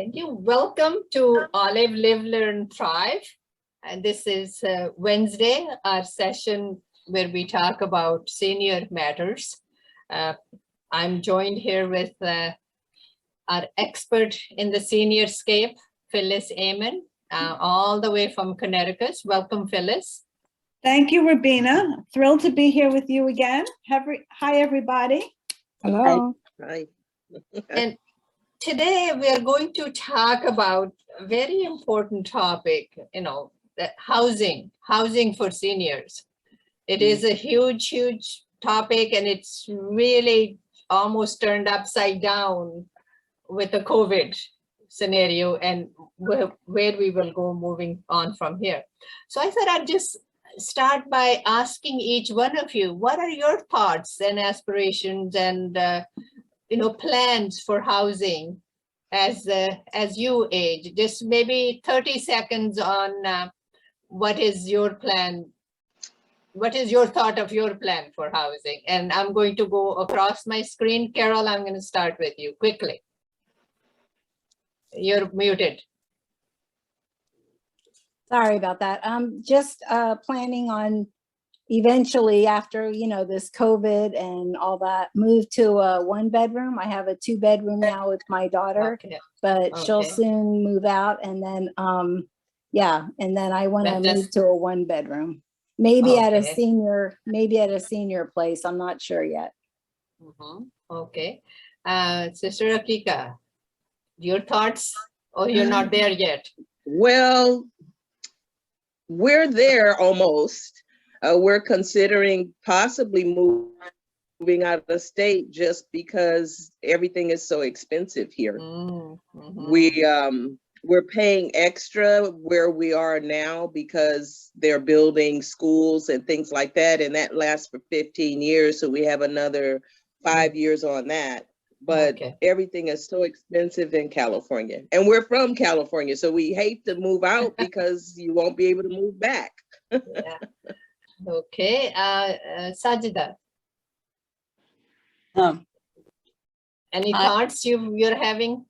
Thank you. Welcome to Olive, Live, Learn, Thrive. And this is Wednesday, our session where we talk about senior matters. I'm joined here with our expert in the senior scape, Phyllis Ayman, all the way from Connecticut. Welcome, Phyllis. Thank you, Rubina. Thrilled to be here with you again. Hi, everybody. Hello. Hi. And today we are going to talk about a very important topic, that housing for seniors. It is a huge topic, and it's really almost turned upside down with the COVID scenario and where we will go moving on from here. So I thought I'd just start by asking each one of you, what are your thoughts and aspirations and plans for housing as you age? Just maybe 30 seconds on what is your plan? What is your thought of your plan for housing? And I'm going to go across my screen. Carol, I'm going to start with you quickly. You're muted. Sorry about that. I'm just planning on eventually, after this COVID and all that, move to a 1-bedroom. I have a 2-bedroom now with my daughter, Okay. but she'll soon move out, and then and then I want to move to a 1-bedroom. Maybe at a senior place. I'm not sure yet. Okay. Sister Akika, your thoughts? Oh, you're not there yet. Well, we're there almost. We're considering possibly moving out of state just because everything is so expensive here. We're paying extra where we are now because they're building schools and things like that, and that lasts for 15 years. So we have another 5 years on that. But everything is so expensive in California, and we're from California, so we hate to move out because you won't be able to move back. Yeah. Okay, Sajida. Any thoughts you're having?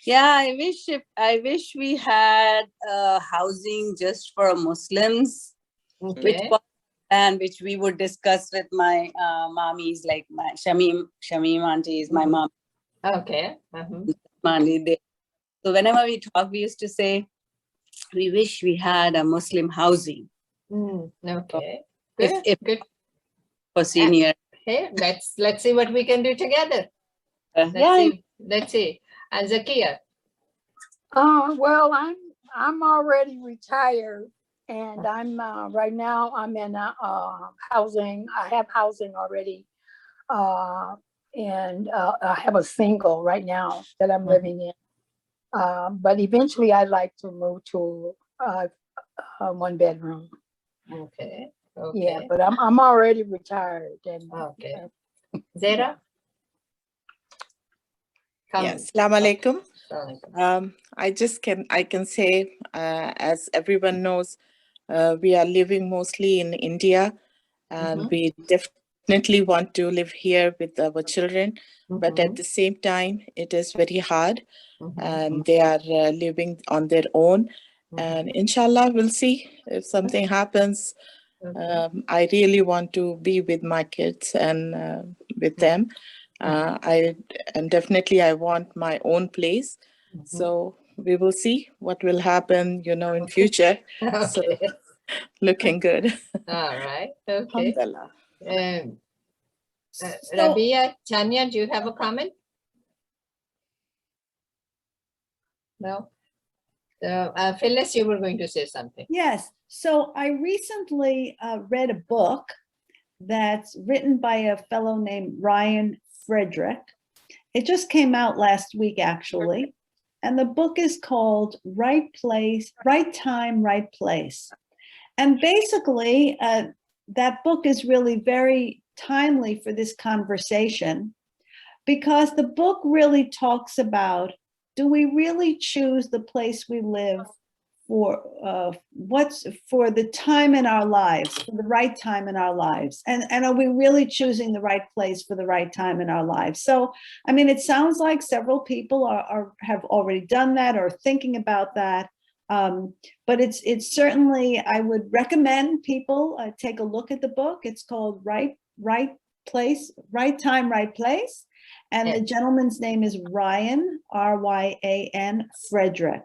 Yeah, I wish we had housing just for Muslims, which we would discuss with my mommies, like my Shamim auntie is my mom. Okay. So whenever we talk, we used to say, we wish we had a Muslim housing. Okay. Good. For senior. Hey, let's see what we can do together. Let's see. And Zakia. Well, I'm already retired, and I'm right now I'm in housing. I have housing already, and I have a single right now that I'm living in. But eventually, I'd like to move to a 1-bedroom. Okay. Yeah, but I'm already retired. And, Zara. Yes, Assalamu alaikum. I can say, as everyone knows, we are living mostly in India, and we definitely want to live here with our children, but at the same time, it is very hard, and they are living on their own, and inshallah, we'll see if something happens. I really want to be with my kids and with them. I want my own place. So we will see what will happen, in future. So looking good. All right. Okay. Rabia, Tanya, do you have a comment? No. Phyllis, you were going to say something. Yes. So I recently read a book that's written by a fellow named Ryan Frederick. It just came out last week, actually. And the book is called Right Place, Right Time, Right Place. And basically, that book is really very timely for this conversation, because the book really talks about, do we really choose the place we live what's for the time in our lives, for the right time in our lives, and are we really choosing the right place for the right time in our lives? So, I mean, it sounds like several people have already done that or thinking about that. But it's certainly, I would recommend people take a look at the book. It's called Right Place, Right Time, Right Place. And the gentleman's name is Ryan, R-Y-A-N, Frederick.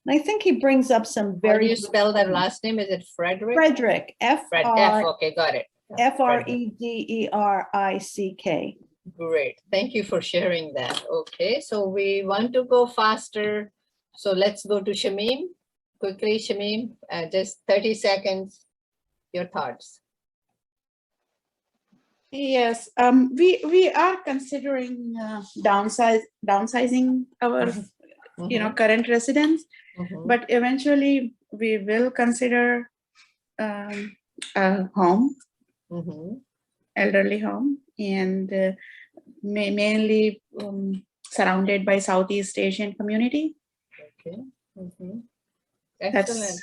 And I think he brings up some very— How do you spell that last name? Is it Frederick? Frederick, Okay, got it. F-R-E-D-E-R-I-C-K. Great. Thank you for sharing that. Okay, so we want to go faster. So let's go to Shamim. Quickly, Shamim, just 30 seconds, your thoughts. Yes, we are considering downsizing our current residence, but eventually we will consider a home, elderly home, and mainly surrounded by Southeast Asian community. Okay. Excellent.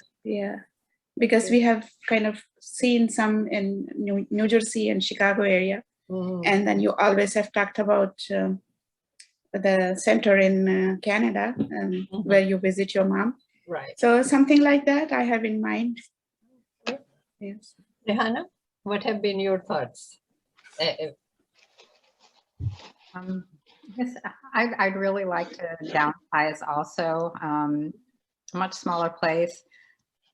Because we have kind of seen some in New Jersey and Chicago area. And then you always have talked about the center in Canada where you visit your mom. Right. So something like that I have in mind. Yes. Rehanna, what have been your thoughts? Yes, I'd really like to downsize also, a much smaller place.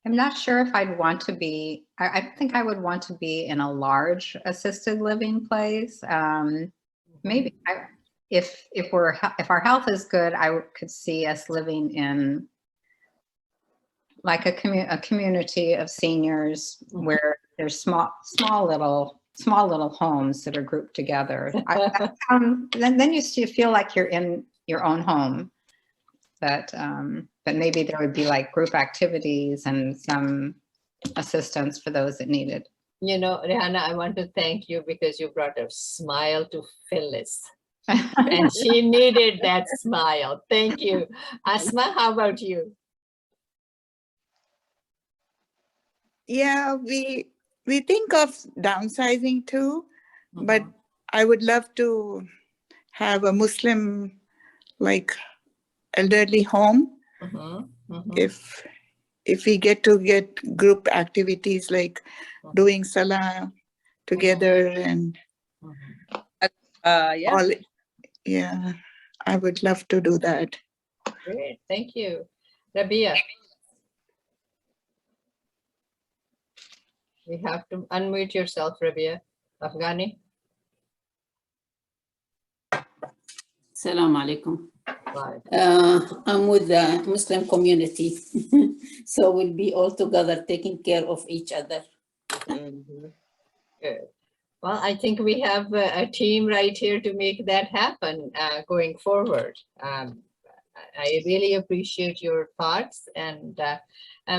I'm not sure if I'd want to be, I think I would want to be in a large assisted living place. Maybe if our health is good, I could see us living in like a community of seniors where there's small little homes that are grouped together. Then you feel like you're in your own home. But maybe there would be like group activities and some assistance for those that need it. You know, Rehanna, I want to thank you because you brought a smile to Phyllis. And she needed that smile. Thank you. Asma, how about you? Yeah, we think of downsizing too, but I would love to have a Muslim like elderly home. If we get group activities like doing salah together and all, I would love to do that. Great, thank you. Rabia. You have to unmute yourself, Rabia. Afghani. Assalamu alaikum. I'm with the Muslim community, so we'll be all together taking care of each other. Good. Well, I think we have a team right here to make that happen going forward. I really appreciate your thoughts, and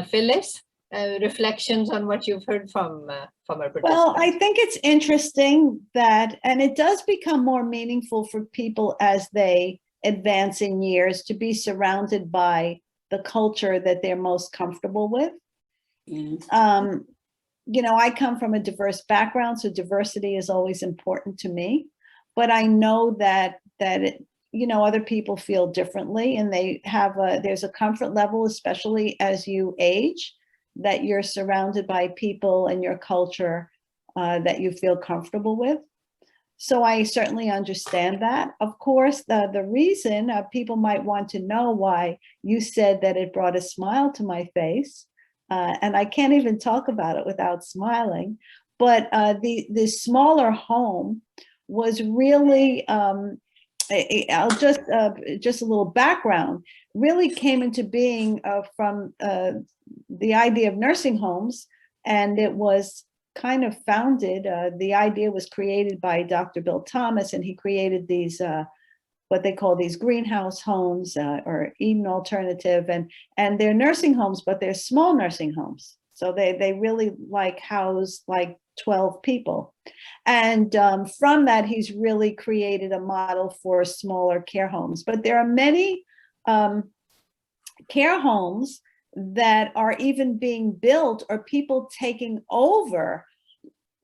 Phyllis, reflections on what you've heard from our participants. Well, I think it's interesting that, and it does become more meaningful for people as they advance in years to be surrounded by the culture that they're most comfortable with. You know, I come from a diverse background, so diversity is always important to me. But I know that other people feel differently, and they have there's a comfort level, especially as you age, that you're surrounded by people in your culture that you feel comfortable with. So I certainly understand that. Of course, the reason people might want to know why you said that it brought a smile to my face, and I can't even talk about it without smiling, but the smaller home was really, I'll just a little background, really came into being from the idea of nursing homes, and it was kind of founded, the idea was created by Dr. Bill Thomas, and he created these, what they call these greenhouse homes or Eden Alternative, and they're nursing homes, but they're small nursing homes. So they really house 12 people. And from that, he's really created a model for smaller care homes. But there are many care homes that are even being built, or people taking over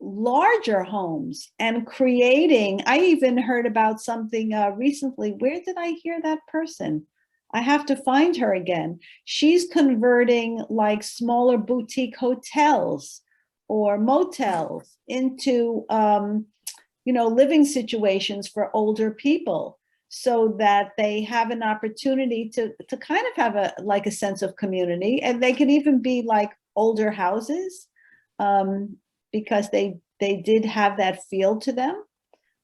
larger homes and creating. I even heard about something recently. Where did I hear that person? I have to find her again. She's converting like smaller boutique hotels or motels into, living situations for older people, so that they have an opportunity to kind of have a sense of community. And they can even be like older houses, because they did have that feel to them,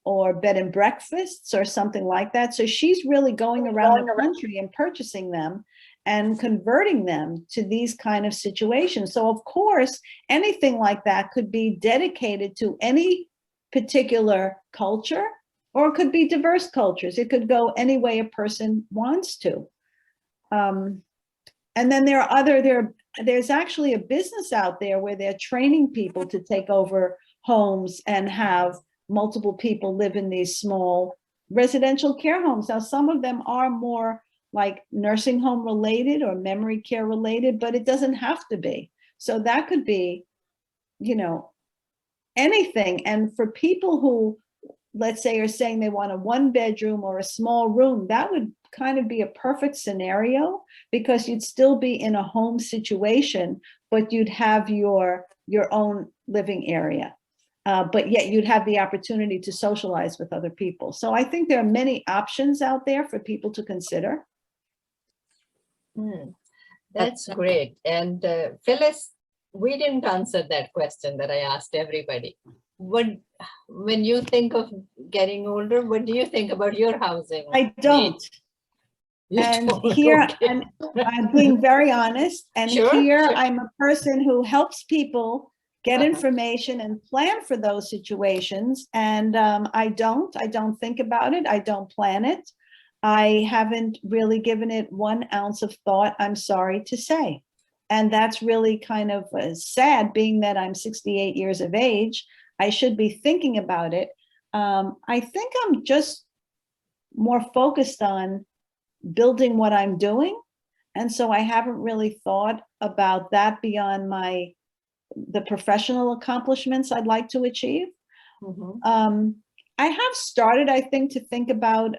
or bed and breakfasts or something like that. So she's really going around the country and purchasing them and converting them to these kind of situations. So of course, anything like that could be dedicated to any particular culture, or it could be diverse cultures. It could go any way a person wants to. And then there's actually a business out there where they're training people to take over homes and have multiple people live in these small residential care homes. Now, some of them are more like nursing home related or memory care related, but it doesn't have to be. So that could be, anything. And for people who, let's say, are saying they want a 1-bedroom or a small room, that would kind of be a perfect scenario, because you'd still be in a home situation, but you'd have your own living area. But yet you'd have the opportunity to socialize with other people. So I think there are many options out there for people to consider. That's great. And Phyllis, we didn't answer that question that I asked everybody. When you think of getting older, what do you think about your housing? I don't. And here, okay. I'm being very honest. And sure. I'm a person who helps people get information and plan for those situations. And I don't think about it. I don't plan it. I haven't really given it 1 ounce of thought, I'm sorry to say. And that's really kind of sad, being that I'm 68 years of age. I should be thinking about it. I think I'm just more focused on building what I'm doing. And so I haven't really thought about that beyond the professional accomplishments I'd like to achieve. Mm-hmm. I have started, I think, to think about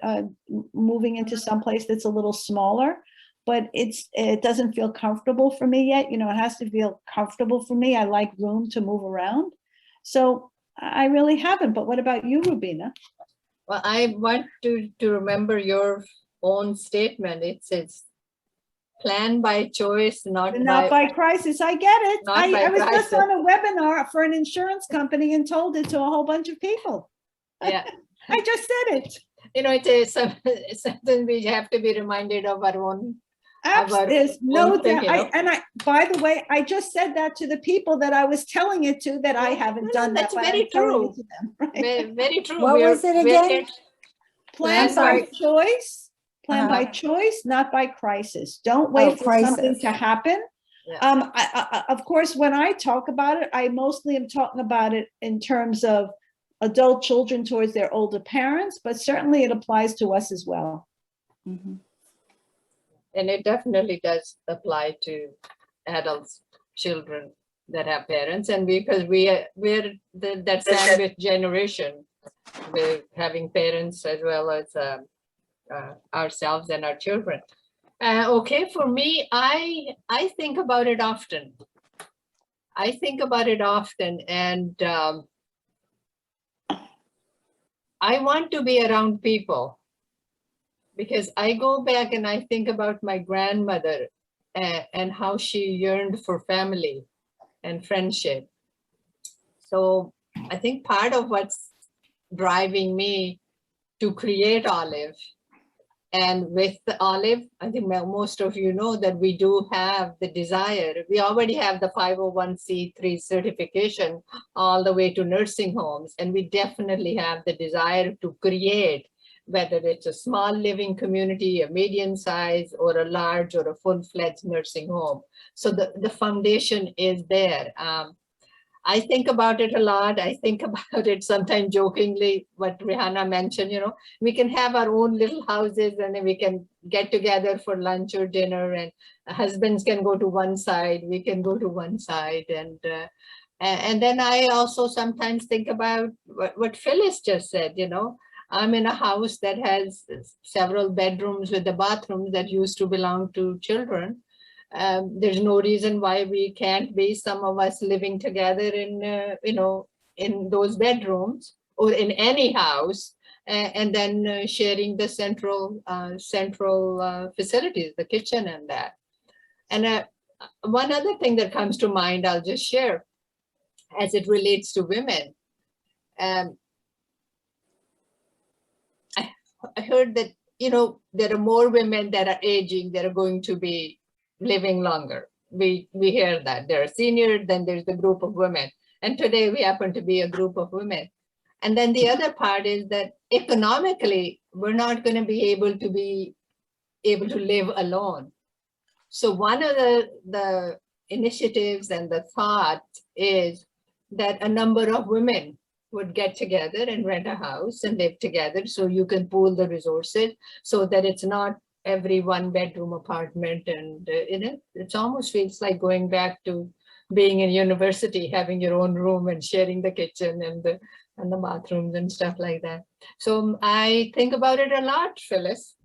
moving into someplace that's a little smaller, but it doesn't feel comfortable for me yet. It has to feel comfortable for me. I like room to move around. So I really haven't. But what about you, Rubina? Well, I want to remember your own statement. It says, plan by choice, not by crisis. I get it. I was just on a webinar for an insurance company and told it to a whole bunch of people. Yeah. I just said it. It is something we have to be reminded of our own. There's no doubt. By the way, I just said that to the people that I was telling it to, that I haven't done that. That's very true. To them, right? Very true. What was it again? Plan by choice. Plan by choice, not by crisis. Don't wait for something to happen. Yeah. Of course, when I talk about it, I mostly am talking about it in terms of adult children towards their older parents, but certainly it applies to us as well. Mm-hmm. And it definitely does apply to adults, children that have parents, and because we're that sandwich generation, with having parents as well as ourselves and our children. Okay, for me, I think about it often. And I want to be around people, because I go back and I think about my grandmother and how she yearned for family and friendship. So I think part of what's driving me to create Olive, and with the Olive, I think most of you know that we do have the desire. We already have the 501c3 certification all the way to nursing homes, and we definitely have the desire to create, whether it's a small living community, a medium size, or a large or a full-fledged nursing home. So the foundation is there. I think about it a lot. I think about it sometimes jokingly, what Rihanna mentioned, we can have our own little houses and then we can get together for lunch or dinner, and husbands can go to one side, we can go to one side. And then I also sometimes think about what Phyllis just said, I'm in a house that has several bedrooms with the bathrooms that used to belong to children. There's no reason why we can't be, some of us, living together in those bedrooms or in any house, and then sharing the central facilities, the kitchen and that. And one other thing that comes to mind, I'll just share as it relates to women. I heard that, there are more women that are aging that are going to be living longer. We hear that there are seniors, then there's the group of women. And today we happen to be a group of women. And then the other part is that economically, we're not going to be able to live alone. So one of the initiatives and the thought is that a number of women would get together and rent a house and live together, so you can pool the resources so that it's not every one-bedroom apartment. And it almost feels like going back to being in university, having your own room and sharing the kitchen and the bathrooms and stuff like that. So I think about it a lot, Phyllis.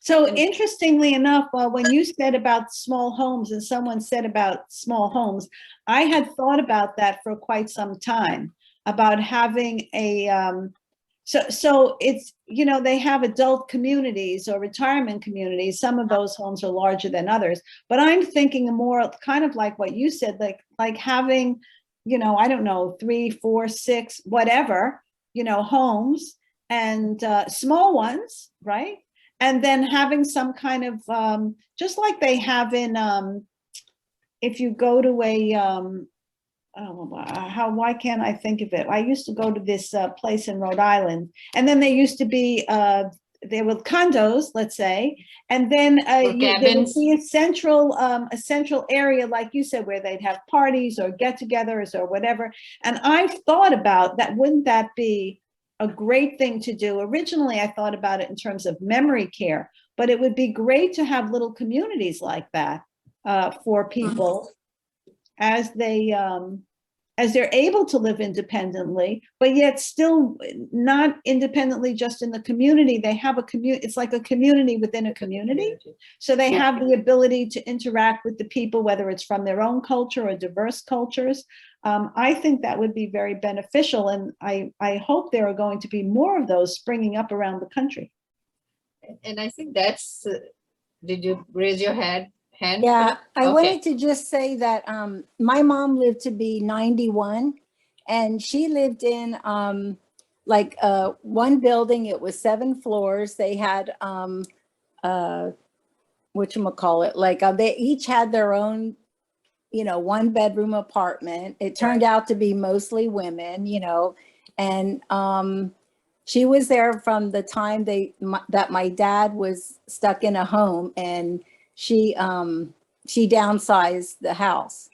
So interestingly enough, when you said about small homes and someone said about small homes, I had thought about that for quite some time, about having a, so it's, they have adult communities or retirement communities. Some of those homes are larger than others, but I'm thinking more kind of like what you said, like having, I don't know, 3, 4, 6, whatever, homes, and small ones, right? And then having some kind of, just like they have in, if you go to a, why can't I think of it? I used to go to this place in Rhode Island, and then there used to be, there were condos, let's say, and then there would be a central area, like you said, where they'd have parties or get-togethers or whatever. And I've thought about that. Wouldn't that be a great thing to do? Originally, I thought about it in terms of memory care, but it would be great to have little communities like that for people as they're able to live independently, but yet still not independently just in the community. They have a community, it's like a community within a community. So they have the ability to interact with the people, whether it's from their own culture or diverse cultures. I think that would be very beneficial. And I hope there are going to be more of those springing up around the country. And I think that's, did you raise your hand? Yeah, I wanted to just say that my mom lived to be 91, and she lived in one building. It was 7 floors. They had whatchamacallit, they each had their own, 1-bedroom apartment. It turned out to be mostly women, and she was there from the time that my dad was stuck in a home, and she downsized the house,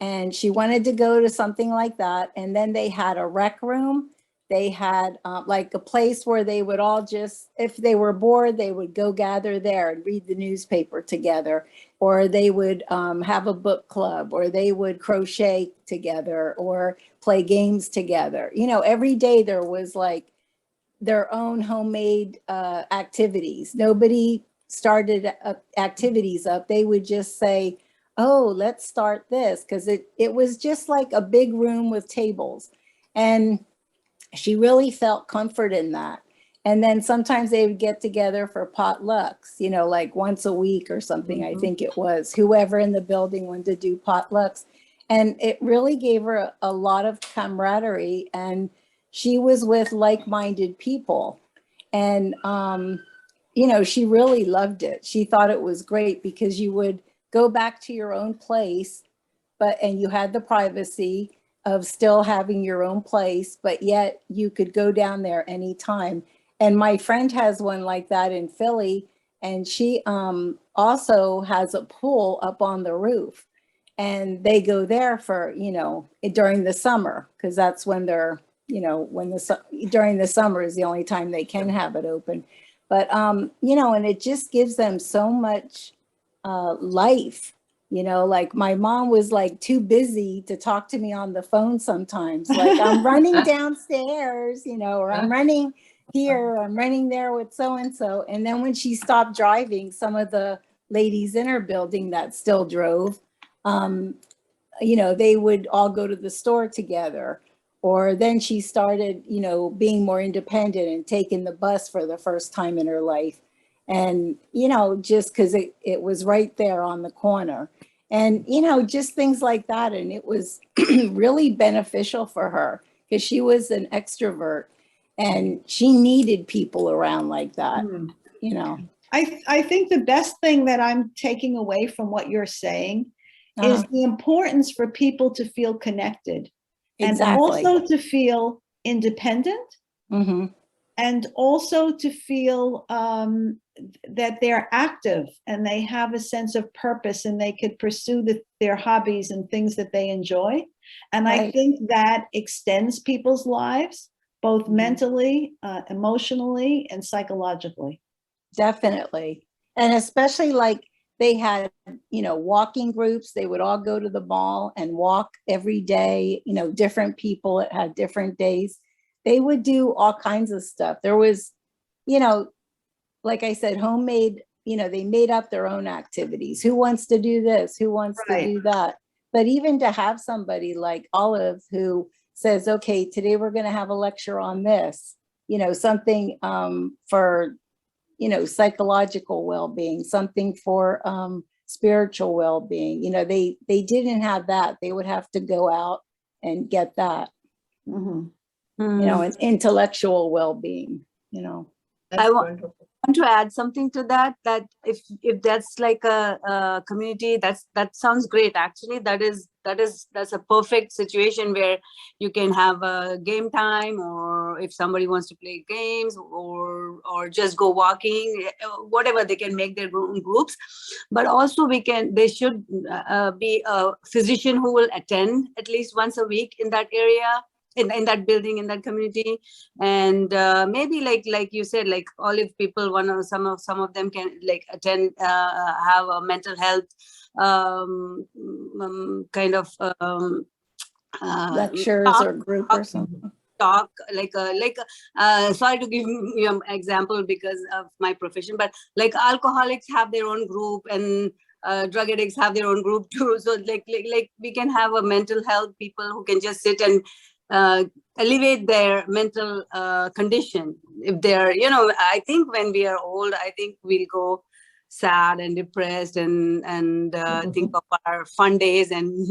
and she wanted to go to something like that. And then they had a rec room. They had like a place where they would all just, if they were bored, they would go gather there and read the newspaper together, or they would have a book club, or they would crochet together or play games together. Every day there was like their own homemade activities. Nobody started activities up. They would just say, oh, let's start this, because it was just like a big room with tables. And she really felt comfort in that. And then sometimes they would get together for potlucks, like once a week or something. I think it was whoever in the building wanted to do potlucks. And it really gave her a lot of camaraderie, and she was with like-minded people. And she really loved it. She thought it was great because you would go back to your own place, and you had the privacy of still having your own place, but yet you could go down there anytime. And my friend has one like that in Philly, and she also has a pool up on the roof. and they go there for, during the summer, because that's when they're, during the summer is the only time they can have it open. But, and it just gives them so much life, like my mom was like too busy to talk to me on the phone sometimes. Like I'm running downstairs, or I'm running here, I'm running there with so-and-so. And then when she stopped driving, some of the ladies in her building that still drove, they would all go to the store together. Or then she started, being more independent and taking the bus for the first time in her life. And, just because it was right there on the corner. And, just things like that. And it was really beneficial for her because she was an extrovert and she needed people around like that, I think the best thing that I'm taking away from what you're saying is the importance for people to feel connected. Exactly. And also to feel independent, and also to feel that they're active and they have a sense of purpose and they could pursue their hobbies and things that they enjoy. And I think that extends people's lives, both mentally, emotionally, and psychologically. Definitely. And especially like they had, walking groups. They would all go to the mall and walk every day, different people that had different days. They would do all kinds of stuff. There was, like I said, homemade, they made up their own activities. Who wants to do this? Who wants to do that? But even to have somebody like Olive who says, okay, today we're going to have a lecture on this, something for psychological well-being, something for spiritual well-being. They didn't have that. They would have to go out and get that, and intellectual well-being, I want to add something to that if that's like a community, that sounds great. Actually, that's a perfect situation where you can have a game time, or if somebody wants to play games or just go walking, whatever, they can make their own groups. But also there should be a physician who will attend at least once a week in that area, in that building, in that community. And maybe like you said, like Olive people, some of them can like attend, have a mental health kind of lectures or group or something. Talk sorry to give you an example because of my profession, but like alcoholics have their own group and drug addicts have their own group too. So like we can have a mental health people who can just sit and alleviate their mental condition. If they're, I think when we are old, I think we'll go sad and depressed and think of our fun days and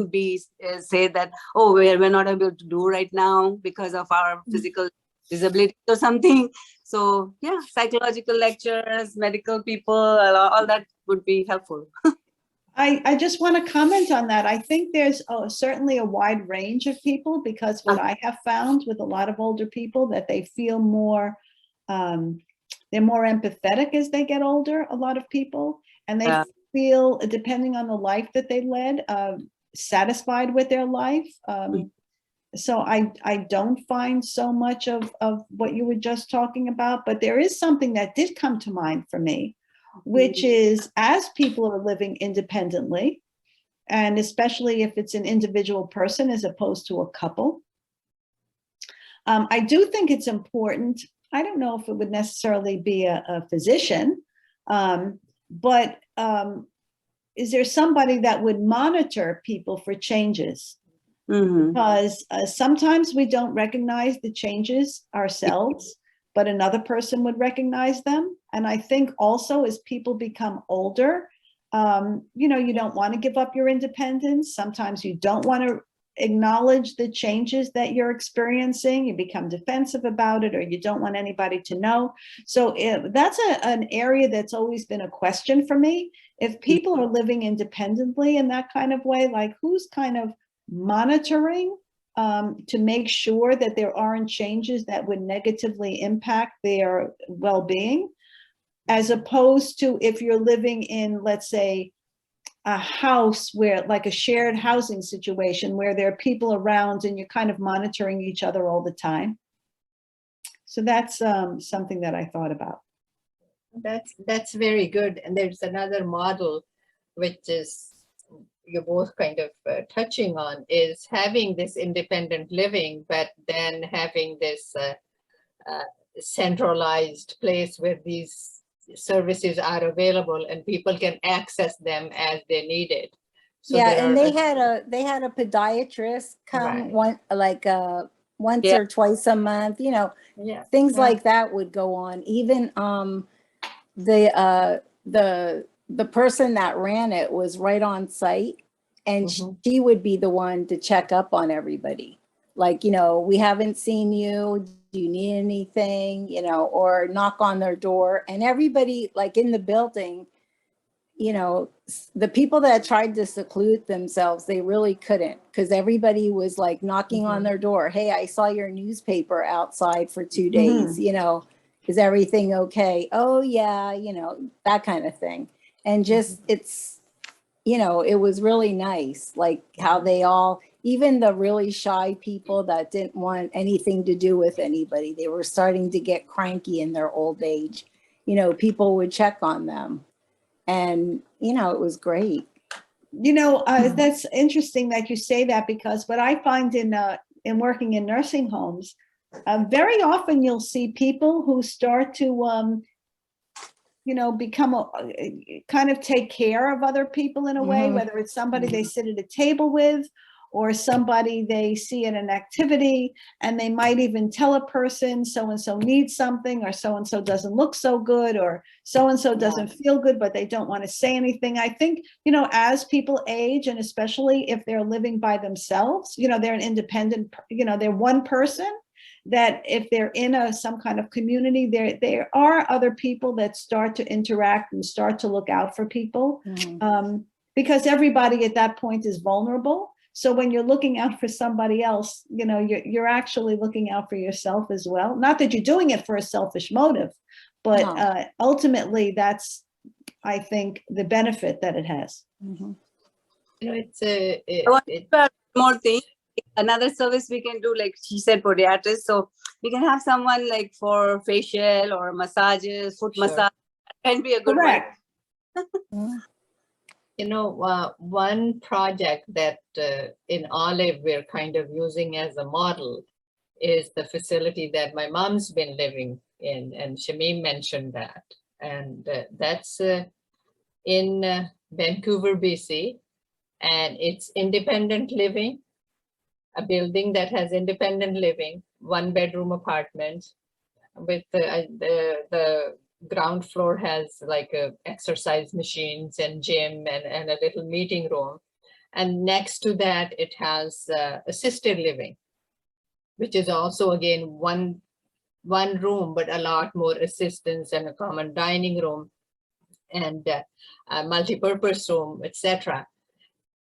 say that, oh, we're not able to do right now because of our physical disability or something. So yeah, psychological lectures, medical people, all that would be helpful. I just want to comment on that. I think there's certainly a wide range of people, because what I have found with a lot of older people, that they feel more, they're more empathetic as they get older, a lot of people, and they feel, depending on the life that they led, satisfied with their life. So I don't find so much of what you were just talking about, but there is something that did come to mind for me, which is, as people are living independently, and especially if it's an individual person as opposed to a couple, I do think it's important. I don't know if it would necessarily be a physician, but is there somebody that would monitor people for changes? Because sometimes we don't recognize the changes ourselves, but another person would recognize them. And I think also as people become older, you don't want to give up your independence. Sometimes you don't want to acknowledge the changes that you're experiencing. You become defensive about it, or you don't want anybody to know. So that's an area that's always been a question for me. If people are living independently in that kind of way, like who's kind of monitoring to make sure that there aren't changes that would negatively impact their well-being, as opposed to if you're living in, let's say, a house where, like a shared housing situation where there are people around and you're kind of monitoring each other all the time. So that's something that I thought about. That's very good. And there's another model, which is you're both kind of touching on, is having this independent living, but then having this centralized place where these services are available and people can access them as they need it. So yeah, and they had a podiatrist come once Yeah. or twice a month, you know, things like that would go on. Even the person that ran it was right on site, and she would be the one to check up on everybody. Like, you know, we haven't seen you. Do you need anything? You know, or knock on their door. And everybody, like in the building, you know, the people that tried to seclude themselves, they really couldn't, because everybody was like knocking on their door. Hey, I saw your newspaper outside for 2 days. You know, is everything okay? Oh yeah, you know, that kind of thing. And just it's, you know, it was really nice, like how they all, even the really shy people that didn't want anything to do with anybody, they were starting to get cranky in their old age. You know, people would check on them. And, you know, it was great. You know, that's interesting that you say that, because what I find in working in nursing homes, very often you'll see people who start to, you know, become kind of take care of other people in a way, whether it's somebody they sit at a table with or somebody they see at an activity, and they might even tell a person so-and-so needs something, or so-and-so doesn't look so good, or so-and-so doesn't feel good, but they don't want to say anything. I think, you know, as people age, and especially if they're living by themselves, you know, they're an independent, you know, they're one person, that if they're in some kind of community, there are other people that start to interact and start to look out for people, because everybody at that point is vulnerable. So when you're looking out for somebody else, you know, you're actually looking out for yourself as well. Not that you're doing it for a selfish motive, but ultimately that's, I think, the benefit that it has. You know, more thing. Another service we can do, like she said, podiatrist. So we can have someone like for facial or massages, foot massage. Can be a good one. You know, one project that in Olive we're kind of using as a model is the facility that my mom's been living in, and Shamim mentioned that. And that's in Vancouver, BC, and it's independent living, a building that has independent living, 1-bedroom apartment with the ground floor has like exercise machines and gym and a little meeting room. And next to that, it has assisted living, which is also again one room, but a lot more assistance, and a common dining room and a multi-purpose room, etc.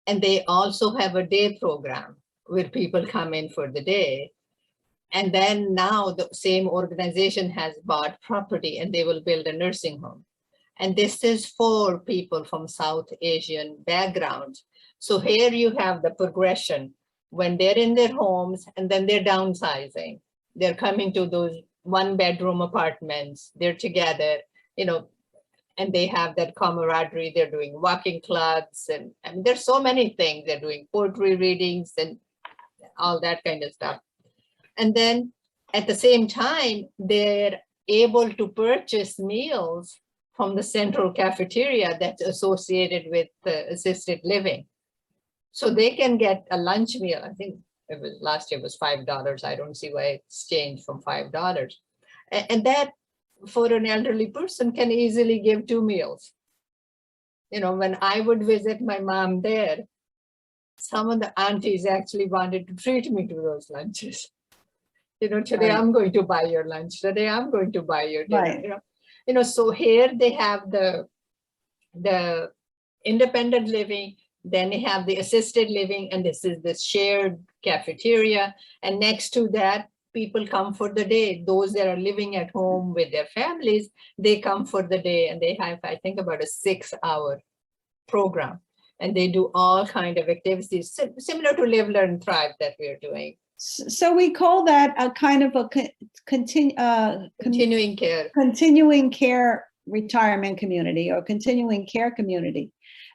And they also have a day program where people come in for the day. And then now the same organization has bought property and they will build a nursing home. And this is for people from South Asian backgrounds. So here you have the progression when they're in their homes and then they're downsizing. They're coming to those 1-bedroom apartments, they're together, you know, and they have that camaraderie. They're doing walking clubs and there's so many things. They're doing poetry readings and all that kind of stuff. And then at the same time, they're able to purchase meals from the central cafeteria that's associated with assisted living. So they can get a lunch meal. I think it was last year was $5. I don't see why it's changed from $5. And that for an elderly person can easily give 2 meals. You know, when I would visit my mom there, some of the aunties actually wanted to treat me to those lunches. You know, today I'm going to buy your lunch. Today I'm going to buy your dinner. You know, so here they have the independent living, then they have the assisted living, and this is the shared cafeteria. And next to that, people come for the day. Those that are living at home with their families, they come for the day, and they have, I think, about a 6-hour program. and they do all kind of activities similar to Live, Learn, Thrive that we're doing. So we call that a kind of a Continuing care retirement community or continuing care community.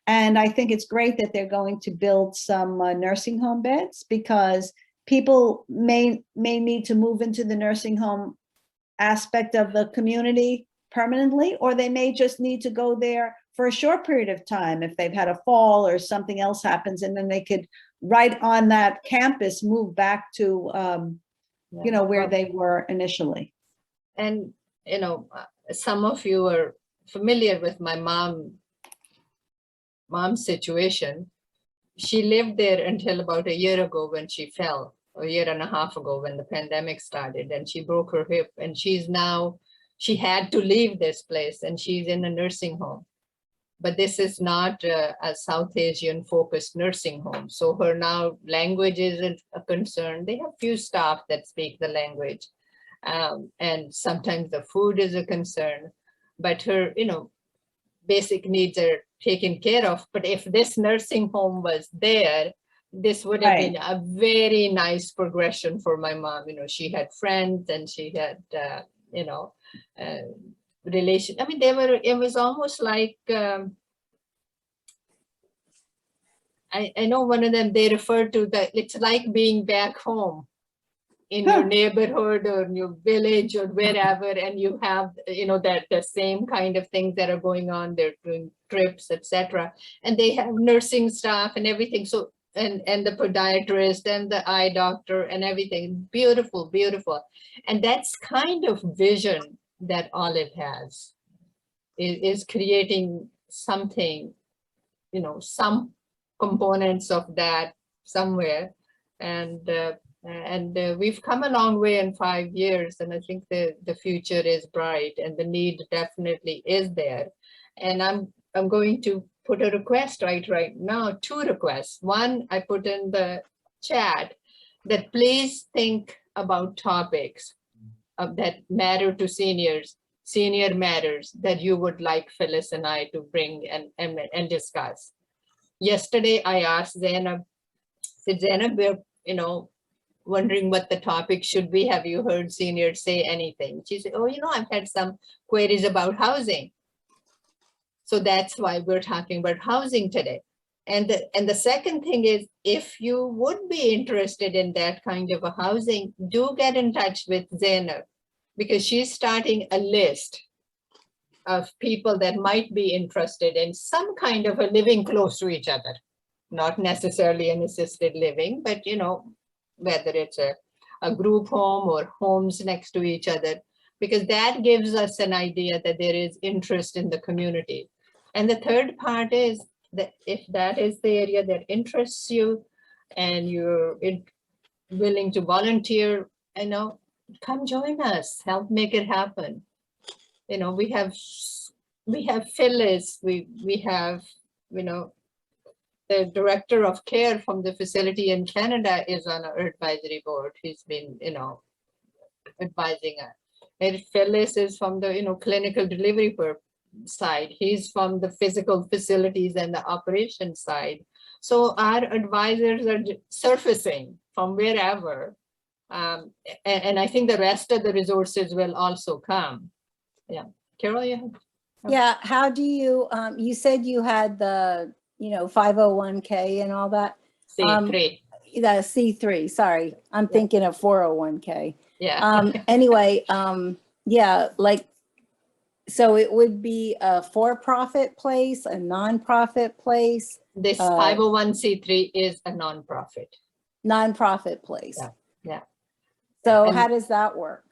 And I think it's great that they're going to build some nursing home beds, because people may need to move into the nursing home aspect of the community permanently, or they may just need to go there for a short period of time if they've had a fall or something else happens, and then they could right on that campus move back to where they were initially. And some of you are familiar with my mom's situation. She lived there until about a year ago when she fell, a year and a half ago when the pandemic started, and she broke her hip, and she had to leave this place, and she's in a nursing home. But this is not a South Asian focused nursing home. So her now language isn't a concern. They have few staff that speak the language. And sometimes the food is a concern, but her, basic needs are taken care of. But if this nursing home was there, this would have been a very nice progression for my mom. She had friends and she had, relation. I mean, it was almost like, I know one of them, they refer to that, it's like being back home in your neighborhood or in your village or wherever, and you have, that the same kind of things that are going on. They're doing trips, etc. And they have nursing staff and everything. So, and the podiatrist and the eye doctor and everything. Beautiful, beautiful. And that's kind of vision that Olive has, is creating something, some components of that somewhere. And we've come a long way in 5 years, and I think the future is bright, and the need definitely is there. And I'm going to put a request right now, 2 requests. One, I put in the chat that please think about topics that matter to seniors, Senior Matters, that you would like Phyllis and I to bring and discuss. Yesterday, I asked Zainab, said, Zainab, we're, wondering what the topic should be. Have you heard seniors say anything? She said, oh, I've had some queries about housing. So that's why we're talking about housing today. And the second thing is, if you would be interested in that kind of a housing, do get in touch with Zainab, because she's starting a list of people that might be interested in some kind of a living close to each other, not necessarily an assisted living, but whether it's a group home or homes next to each other, because that gives us an idea that there is interest in the community. And the third part is that if that is the area that interests you and you're willing to volunteer, come join us, help make it happen. We have Phyllis, we have, the director of care from the facility in Canada is on our advisory board. He's been, advising us. And Phyllis is from the, clinical delivery side. He's from the physical facilities and the operations side. So our advisors are surfacing from wherever. And I think the rest of the resources will also come. Yeah. Carol, you have? Yeah. How do you, you said you had the, 501k and all that. C3. The C3, sorry. I'm thinking of 401k. Yeah. Anyway, yeah, so it would be a for-profit place, a non-profit place. This 501c3 is a non-profit. Non-profit place. Yeah. So how does that work?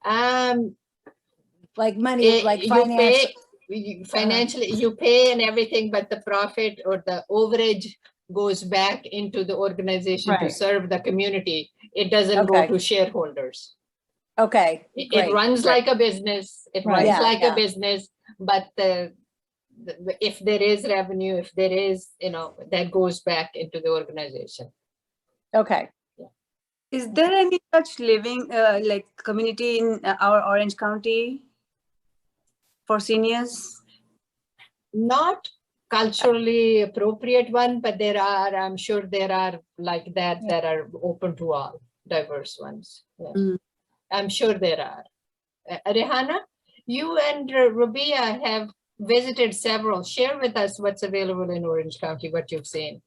Like money, like finance. Financially, you pay and everything, but the profit or the overage goes back into the organization to serve the community. It doesn't go to shareholders. Okay. It runs like a business. It runs like a business, but if there is revenue, if there is, that goes back into the organization. Okay. Is there any such living like community in our Orange County for seniors? Not culturally appropriate one, but I'm sure there are like that are open to all, diverse ones. Yeah. I'm sure there are. Rehana, you and Rubia have visited several. Share with us what's available in Orange County, what you've seen.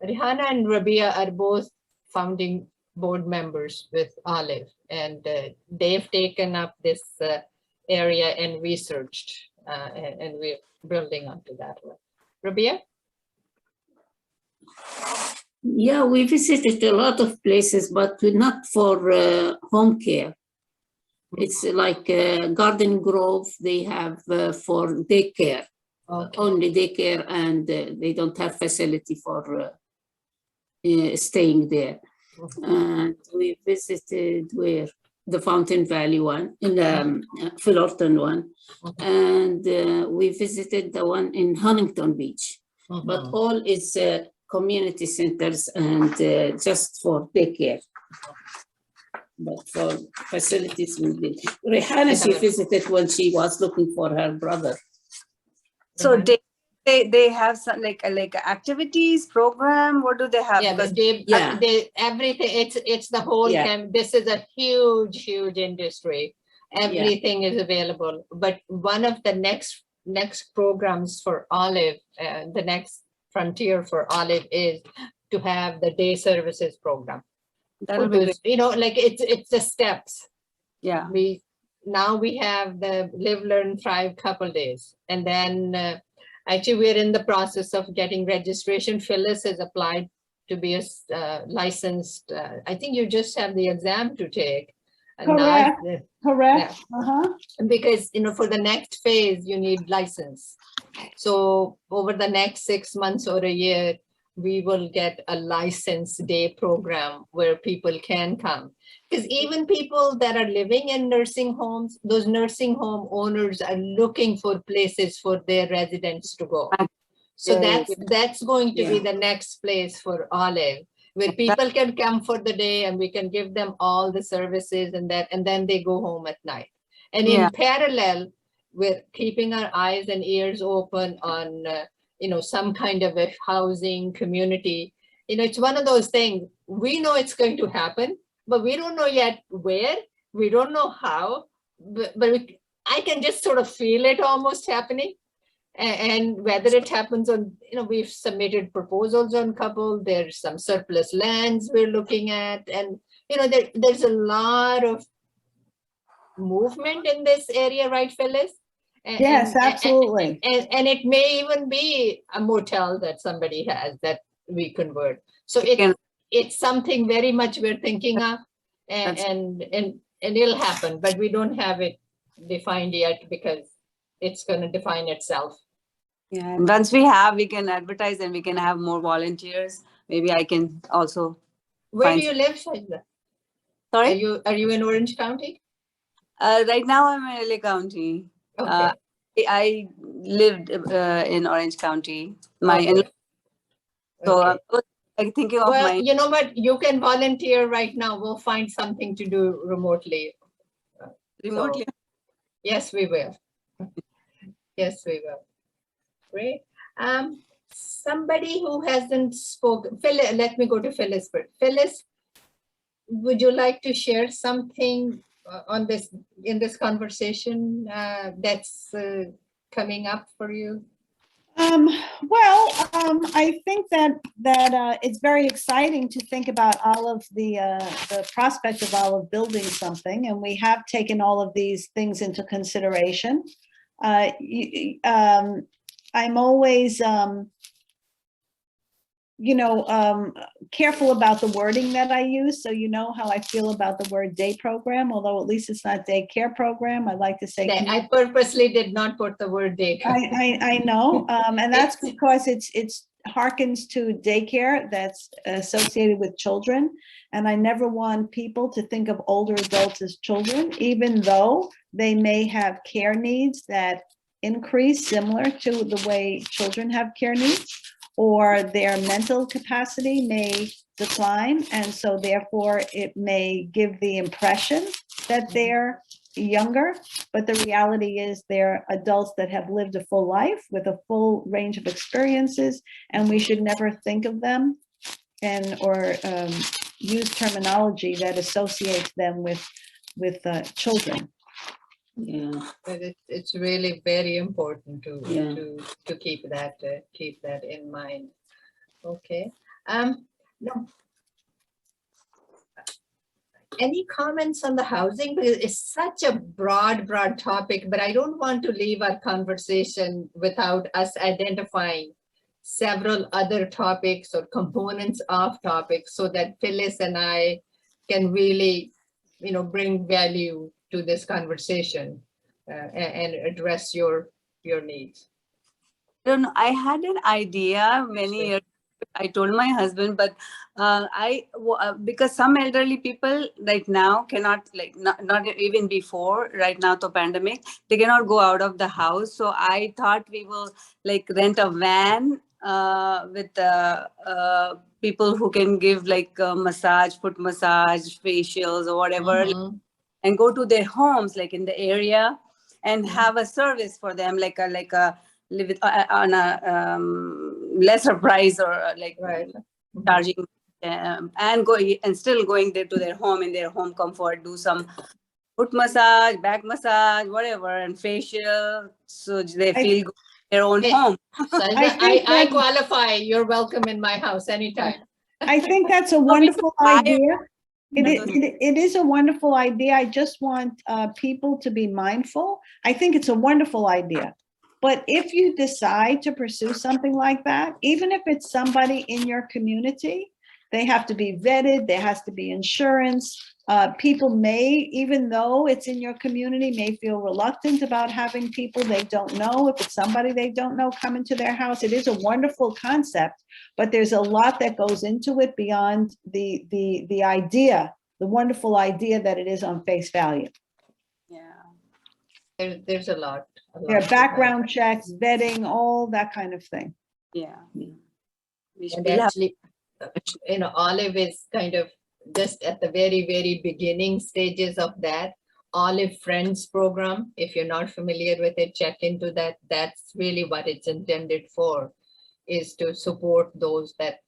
Rehana and Rubia are both founding board members with Olive, and they've taken up this area and researched, and we're building onto that one. Rubia? Yeah, we visited a lot of places, but not for home care. It's like Garden Grove, they have for daycare, only daycare, and they don't have facility for staying there. And we visited where the Fountain Valley one, in the Fullerton one, and we visited the one in Huntington Beach. But all is community centers and just for daycare. But for facilities, we did. Rehana, she visited when she was looking for her brother. So they have some like activities program. What do they have? Yeah, Because they everything. It's the whole camp. This is a huge industry. Everything is available. But one of the next programs for Olive, the next frontier for Olive is to have the day services program. That'll be good. You know, like it's the steps. Yeah. We have the Live, Learn, Thrive couple days, and then actually we're in the process of getting registration. Phyllis has applied to be a licensed. I think you just have the exam to take. Correct. Correct. Yeah. Because for the next phase you need license. So over the next 6 months or a year, we will get a licensed day program where people can come. Because even people that are living in nursing homes, those nursing home owners are looking for places for their residents to go. So that's going to be the next place for Olive, where people can come for the day and we can give them all the services and then they go home at night. And in parallel, we're keeping our eyes and ears open on some kind of a housing community. It's one of those things, we know it's going to happen, but we don't know yet where, we don't know how, but I can just sort of feel it almost happening. And whether it happens on, we've submitted proposals on couple, there's some surplus lands we're looking at, and there's a lot of movement in this area, right, Phyllis? Yes, absolutely. And it may even be a motel that somebody has that we convert. So it's something very much we're thinking of, and it'll happen, but we don't have it defined yet because it's going to define itself. Yeah, and once we can advertise and we can have more volunteers. Maybe I can also. Where do you live, Shaila? Sorry? Are you in Orange County? Right now I'm in LA County. Okay. I lived in Orange County. So I was thinking of you know what? You can volunteer right now. We'll find something to do remotely. Remotely? So, yes, we will. Yes, we will. Great. Somebody who hasn't spoken. Phyllis, let me go to Phyllis first. Phyllis, would you like to share something on in this conversation that's coming up for you? I think that it's very exciting to think about Olive, the prospect of Olive building something, and we have taken all of these things into consideration. I'm always careful about the wording that I use. So you know how I feel about the word day program, although at least it's not daycare program. I like to say. I purposely did not put the word daycare. I know, and that's because it's harkens to daycare that's associated with children. And I never want people to think of older adults as children, even though they may have care needs that increase similar to the way children have care needs, or their mental capacity may decline. And so therefore it may give the impression that they're younger, but the reality is they're adults that have lived a full life with a full range of experiences, and we should never think of them or use terminology that associates them with children. Yeah. But it's really very important Yeah. to keep that in mind. Okay. No. Any comments on the housing? Because it's such a broad topic, but I don't want to leave our conversation without us identifying several other topics or components of topics so that Phyllis and I can really, bring value to this conversation and address your needs. I don't know. I had an idea many years. I told my husband, but because some elderly people right now cannot, like, not even before right now the pandemic, they cannot go out of the house. So I thought we will like rent a van with people who can give like massage, foot massage, facials or whatever, and go to their homes like in the area and have a service for them, like a live it on a lesser price or charging and still going there to their home in their home comfort, do some foot massage, back massage, whatever, and facial, so they feel good in their own home. I qualify. You're welcome in my house anytime. I think that's a wonderful idea. It is a wonderful idea. I just want people to be mindful. I think it's a wonderful idea. But if you decide to pursue something like that, even if it's somebody in your community, they have to be vetted. There has to be insurance. People may, even though it's in your community, may feel reluctant about having people they don't know. If it's somebody they don't know come into their house, it is a wonderful concept, but there's a lot that goes into it beyond the idea, the wonderful idea that it is on face value. Yeah. There's a lot. There are background checks, vetting, all that kind of thing. Yeah. And actually, Olive is kind of just at the very, very beginning stages of that. Olive Friends program, if you're not familiar with it, check into that. That's really what it's intended for, is to support those that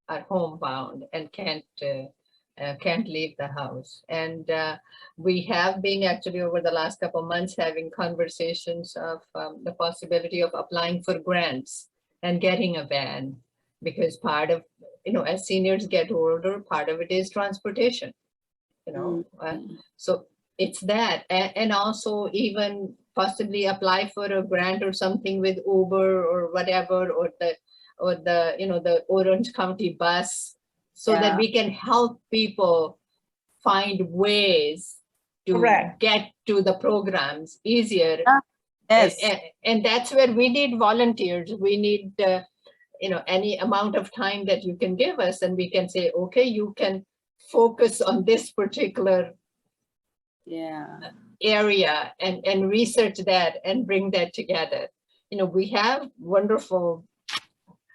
are homebound and can't leave the house. And we have been actually over the last couple of months having conversations of the possibility of applying for grants and getting a van, because part of, as seniors get older, part of it is transportation, so it's that, and also even possibly apply for a grant or something with Uber or whatever, or the Orange County bus, so that we can help people find ways to get to the programs easier. Yes. And that's where we need volunteers. We need, any amount of time that you can give us, and we can say, okay, you can focus on this particular area and research that and bring that together. We have wonderful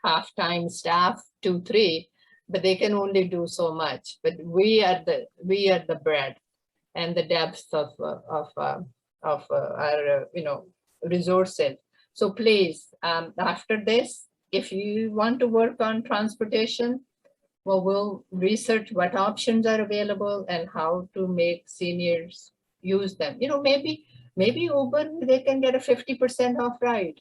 half-time staff, 2, 3, but they can only do so much. But we are the breadth and the depth of our resources. So please, after this, if you want to work on transportation, well, we'll research what options are available and how to make seniors use them. Maybe Uber, they can get a 50% off ride.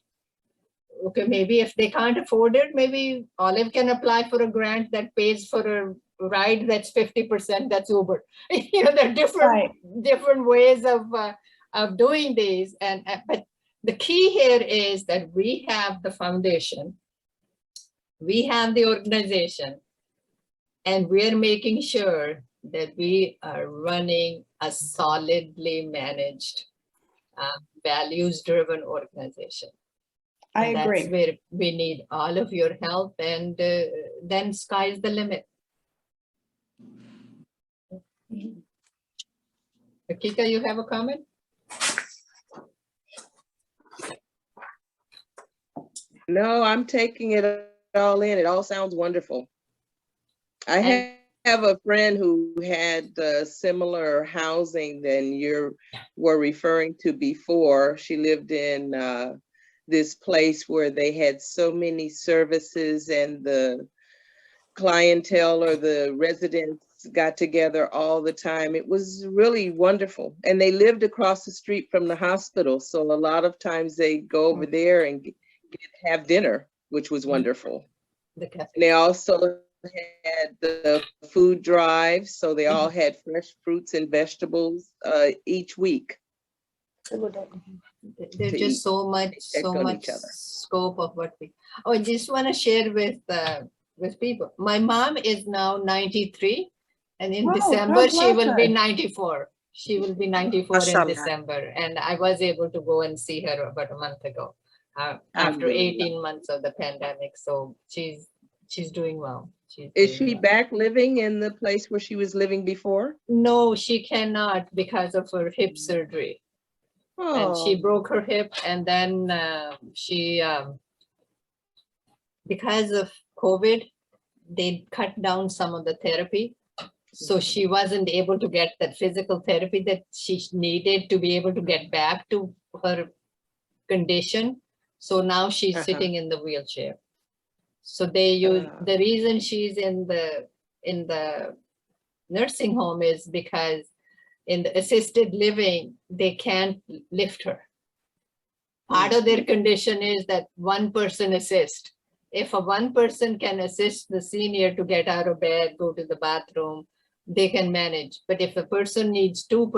Okay, maybe if they can't afford it, maybe Olive can apply for a grant that pays for a ride that's 50%, that's Uber. There are different ways of doing these. But the key here is that we have the foundation, we have the organization, and we're making sure that we are running a solidly managed, values-driven organization. I agree. That's where we need all of your help, and then sky's the limit. Akika, you have a comment? No, I'm taking it all in. It all sounds wonderful. I have a friend who had similar housing than you were referring to before. She lived in this place where they had so many services, and the clientele or the residents got together all the time. It was really wonderful. And they lived across the street from the hospital. So a lot of times they go over there and have dinner, which was wonderful. And they also had the food drive. So they all had fresh fruits and vegetables each week. There's just so much scope of what we, I just want to share with people. My mom is now 93, and in December she will be 94. She will be 94 in December, and I was able to go and see her about a month ago after 18 months of the pandemic. So she's doing well. Is she back living in the place where she was living before? No, she cannot because of her hip surgery. And she broke her hip, and then because of COVID, they cut down some of the therapy. So she wasn't able to get that physical therapy that she needed to be able to get back to her condition. So now she's sitting in the wheelchair. So they use, the reason she's in the nursing home is because in the assisted living, they can't lift her. Part of their condition is that one person assists. If one person can assist the senior to get out of bed, go to the bathroom, they can manage. But if a person needs two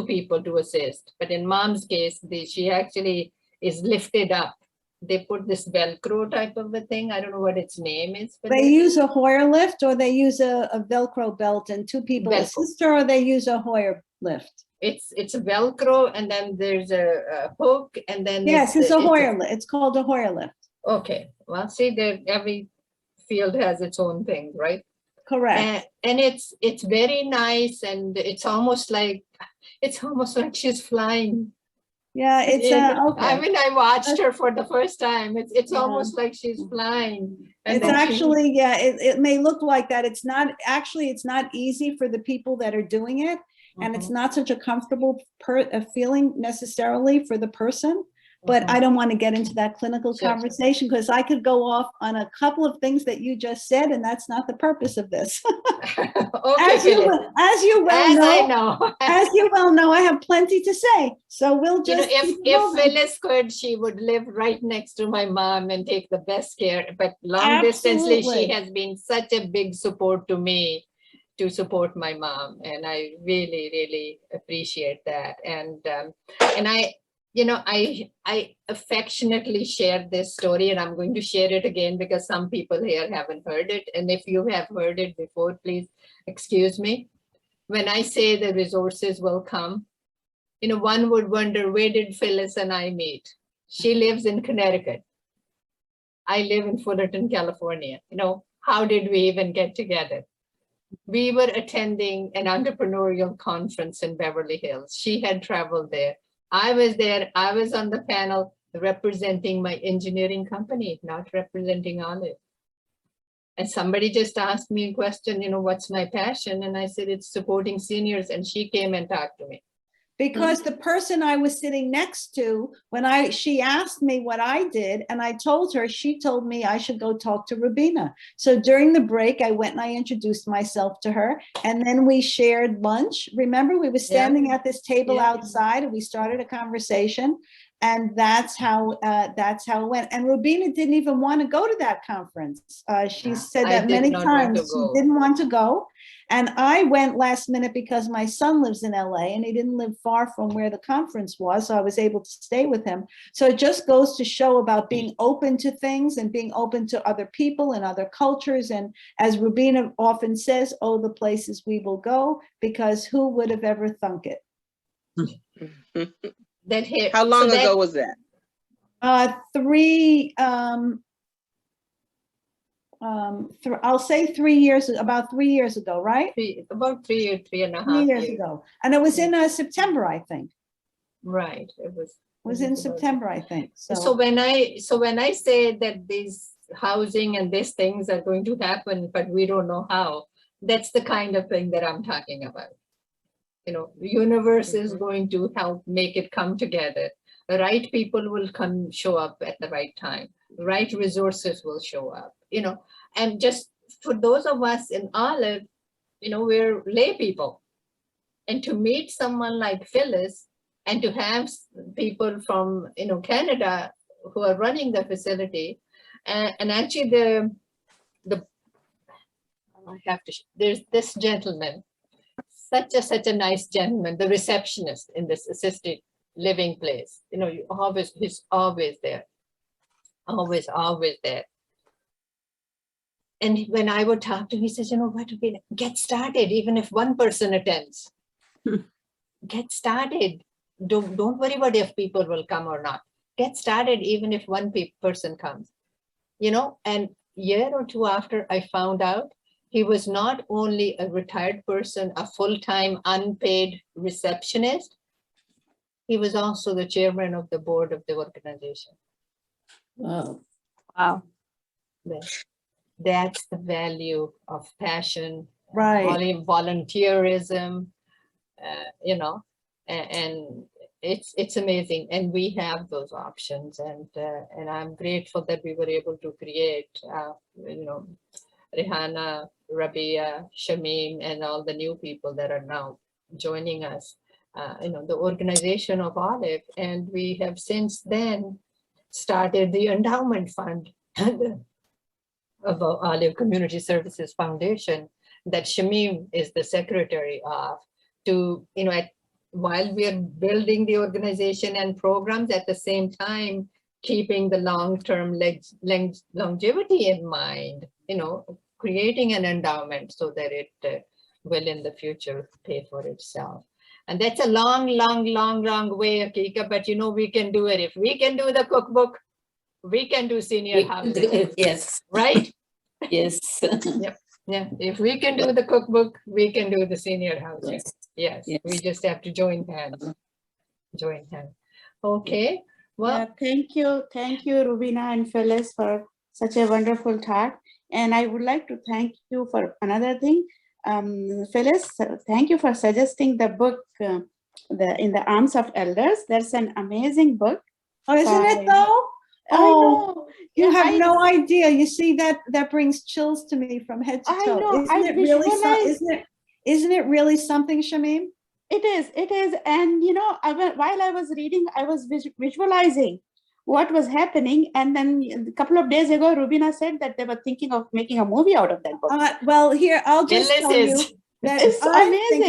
people to assist, but in mom's case, she actually is lifted up. They put this Velcro type of a thing. I don't know what its name is. But they use a Hoyer lift, or they use a Velcro belt and two people assist her, or they use a Hoyer lift? It's a Velcro, and then there's a hook, and then yes, it's a Hoyer lift. It's called a Hoyer lift. Okay, well, see, every field has its own thing, right? Correct. And it's very nice, and it's almost like she's flying. Yeah, it's okay. I mean, I watched her for the first time. It's almost like she's flying. And it's actually, it may look like that. It's not easy for the people that are doing it. And it's not such a comfortable feeling necessarily for the person. But I don't want to get into that clinical conversation, because I could go off on a couple of things that you just said, and that's not the purpose of this. As you well know, I have plenty to say. So we'll just, if Phyllis could, she would live right next to my mom and take the best care. But long distantly, she has been such a big support to me, to support my mom, and I really, really appreciate that. And I affectionately shared this story, and I'm going to share it again because some people here haven't heard it. And if you have heard it before, please excuse me. When I say the resources will come, one would wonder, where did Phyllis and I meet? She lives in Connecticut. I live in Fullerton, California. How did we even get together? We were attending an entrepreneurial conference in Beverly Hills. She had traveled there. I was there. I was on the panel representing my engineering company, not representing Olive. And somebody just asked me a question, what's my passion? And I said, it's supporting seniors. And she came and talked to me. Because the person I was sitting next to, she asked me what I did, and I told her, she told me I should go talk to Rubina. So during the break, I went and I introduced myself to her, and then we shared lunch. Remember, we were standing at this table outside, and we started a conversation, and that's how it went. And Rubina didn't even want to go to that conference. She said that many times she didn't want to go. And I went last minute because my son lives in LA and he didn't live far from where the conference was. So I was able to stay with him. So it just goes to show about being open to things and being open to other people and other cultures. And as Rubina often says, the places we will go, because who would have ever thunk it? How long ago was that? I'll say 3 years, about 3 years ago, right? About 3 and a half 3 years ago. And it was in September, I think. Right. It was in September, I think. So when I say that these housing and these things are going to happen, but we don't know how, That's the kind of thing that I'm talking about. You know, the universe is going to help make it come together. The right people will come, show up at the right time. The right resources will show up, you know, and just for those of us in Olive, you know, we're lay people. And to meet someone like Phyllis and to have people from, you know, Canada who are running the facility, and actually the I have to, there's this gentleman, such a nice gentleman, the receptionist in this assisted living place. You know, he's always there, always there. And when I would talk to him, he says, you know what, get started, even if one person attends. Get started. Don't worry about if people will come or not. Get started, even if one person comes. You know, and a year or two after, I found out he was not only a retired person, a full-time unpaid receptionist, he was also the chairman of the board of the organization. Wow. Wow. That's the value of passion, Right. volunteerism, you know, and it's amazing. And we have those options, and I'm grateful that we were able to create, you know, Rihanna, Rabia, Shamim, and all the new people that are now joining us, you know, the organization of Olive. And we have since then started the endowment fund of Olive Community Services Foundation that Shamim is the secretary of, to, you know, while we are building the organization and programs, at the same time, keeping the long-term longevity in mind, you know, creating an endowment so that it will in the future pay for itself. And that's a long way, Akika, but you know, we can do it. If we can do the cookbook, we can do senior housing. Yes. Right? Yes. Yep. Yeah. If we can do the cookbook, we can do the senior housing. Yes. Yes. We just have to join hands. Join hands. Okay. Well, Yeah, thank you, Rubina and Phyllis, for such a wonderful talk. And I would like to thank you for another thing. Phyllis, thank you for suggesting the book, In the Arms of Elders. That's an amazing book. Oh, isn't it though? I know. You Yeah, have no idea. You see, that brings chills to me from head to I toe. know. Isn't it really isn't it really something, Shamim? It is. And you know, while I was reading, I was visualizing what was happening. And then a couple of days ago, Rubina said that they were thinking of making a movie out of that book. Well, here, I'll just tell you that it's I'm amazing.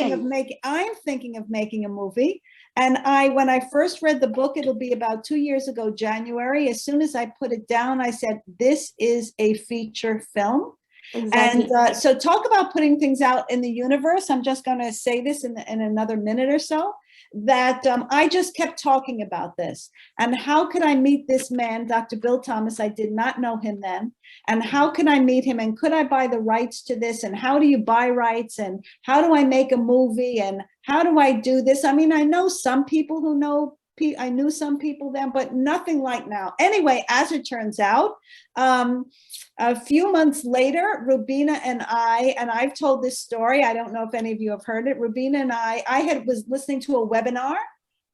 thinking of making a movie. And when I first read the book, it'll be about 2 years ago, January. As soon as I put it down, I said, this is a feature film. Exactly. And so talk about putting things out in the universe. I'm just going to say this in another minute or so, that I just kept talking about this. And how could I meet this man, Dr. Bill Thomas? I did not know him then. And how can I meet him? And could I buy the rights to this? And how do you buy rights? And how do I make a movie? And how do I do this? I mean, I know some people who know, I knew some people then, but nothing like now. Anyway, as it turns out, a few months later, Rubina and I've told this story. I don't know if any of you have heard it. Rubina and I was listening to a webinar,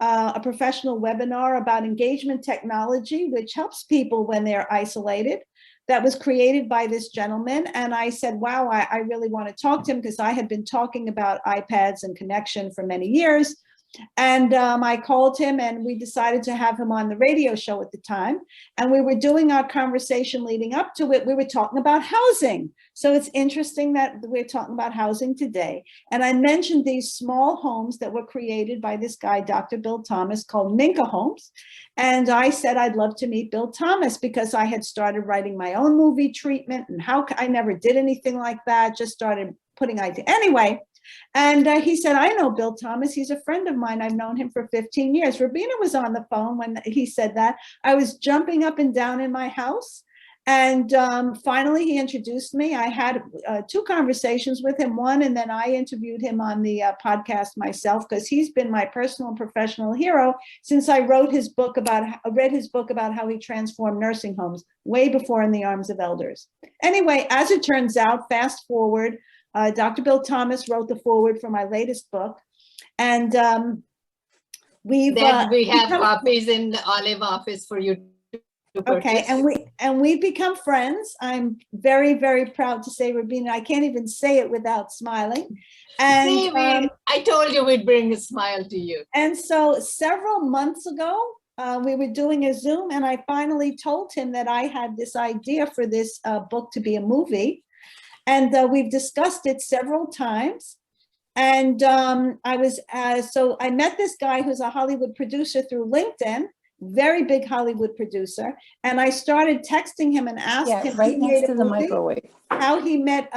a professional webinar about engagement technology, which helps people when they're isolated. That was created by this gentleman. And I said, wow, I really want to talk to him, because I had been talking about iPads and connection for many years. And I called him, and we decided to have him on the radio show at the time. And we were doing our conversation leading up to it. We were talking about housing. So it's interesting that we're talking about housing today. And I mentioned these small homes that were created by this guy, Dr. Bill Thomas, called Minka Homes. And I said, I'd love to meet Bill Thomas, because I had started writing my own movie treatment, and I never did anything like that, just started putting ideas. Anyway, and he said, I know Bill Thomas. He's a friend of mine. I've known him for 15 years. Rubina was on the phone when he said that. I was jumping up and down in my house. And finally, he introduced me. I had 2 conversations with him, one, and then I interviewed him on the podcast myself, because he's been my personal and professional hero since I read his book about how he transformed nursing homes way before In the Arms of Elders. Anyway, as it turns out, fast forward, Dr. Bill Thomas wrote the foreword for my latest book. And we have become, copies in the Olive office for you to purchase. Okay, and we've become friends. I'm very, very proud to say, Rubina, I can't even say it without smiling. And See, I told you we'd bring a smile to you. And so several months ago, we were doing a Zoom, and I finally told him that I had this idea for this book to be a movie. And we've discussed it several times. And so I met this guy who's a Hollywood producer through LinkedIn, very big Hollywood producer. And I started texting him and asked him right next to the microwave. how he met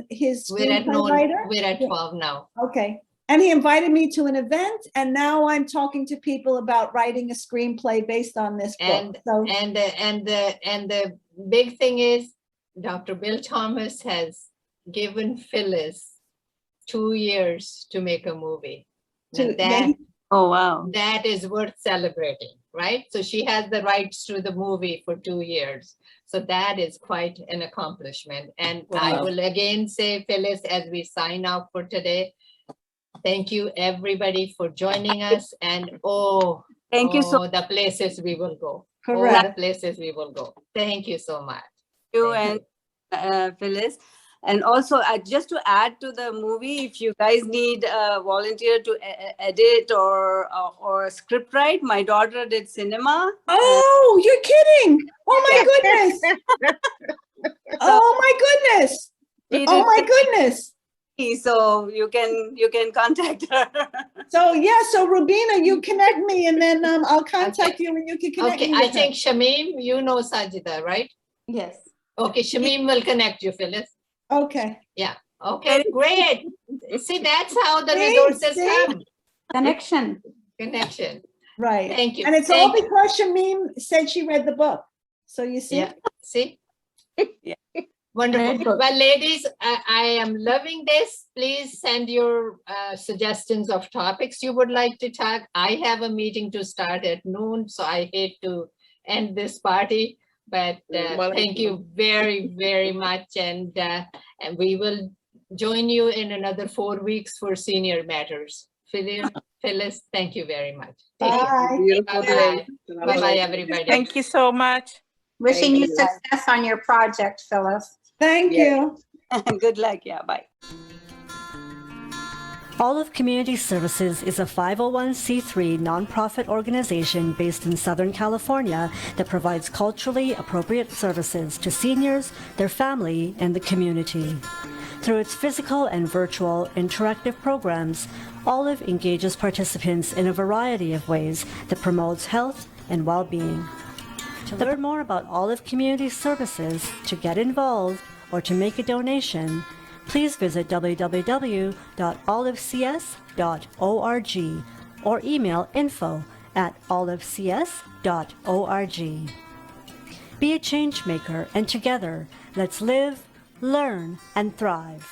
his We're at screenplay writer. We're at 12 now. Okay. And he invited me to an event, and now I'm talking to people about writing a screenplay based on this book. And the big thing is, Dr. Bill Thomas has given Phyllis 2 years to make a movie. Oh, wow. That is worth celebrating, right? So she has the rights to the movie for 2 years. So that is quite an accomplishment. And I will again say, Phyllis, as we sign out for today, thank you everybody for joining us. And thank you so the places we will go. Correct. The places we will go. Thank you so much. you and Phyllis. And also, just to add to the movie, if you guys need a volunteer to edit or script write, my daughter did cinema. Oh, you're kidding! Oh my goodness! Oh my goodness! Oh my goodness! So you can contact her. So Rubina, you connect me, and then I'll contact you, and you can connect me. Okay, I think Shamim, you know Sajida, right? Yes. Okay, Shamim will connect you, Phyllis. Okay. Yeah. Okay, great. See, that's how the resources come. Connection. Right. Thank you. And it's all because Shamim said she read the book. So you see? Yeah. See? Wonderful. Well, ladies, I am loving this. Please send your suggestions of topics you would like to talk. I have a meeting to start at noon, so I hate to end this party. But thank you very, very much. And we will join you in another 4 weeks for Senior Matters. Phyllis, thank you very much. Bye. Bye-bye. Bye-bye, everybody. Thank you so much. Wishing you success on your project, Phyllis. Thank you. Good luck. Yeah, bye. Olive Community Services is a 501c3 nonprofit organization based in Southern California that provides culturally appropriate services to seniors, their family, and the community. Through its physical and virtual interactive programs, Olive engages participants in a variety of ways that promotes health and well-being. To learn more about Olive Community Services, to get involved, or to make a donation, please visit www.olivecs.org or email info@olivecs.org. Be a change maker, and together, let's live, learn, and thrive.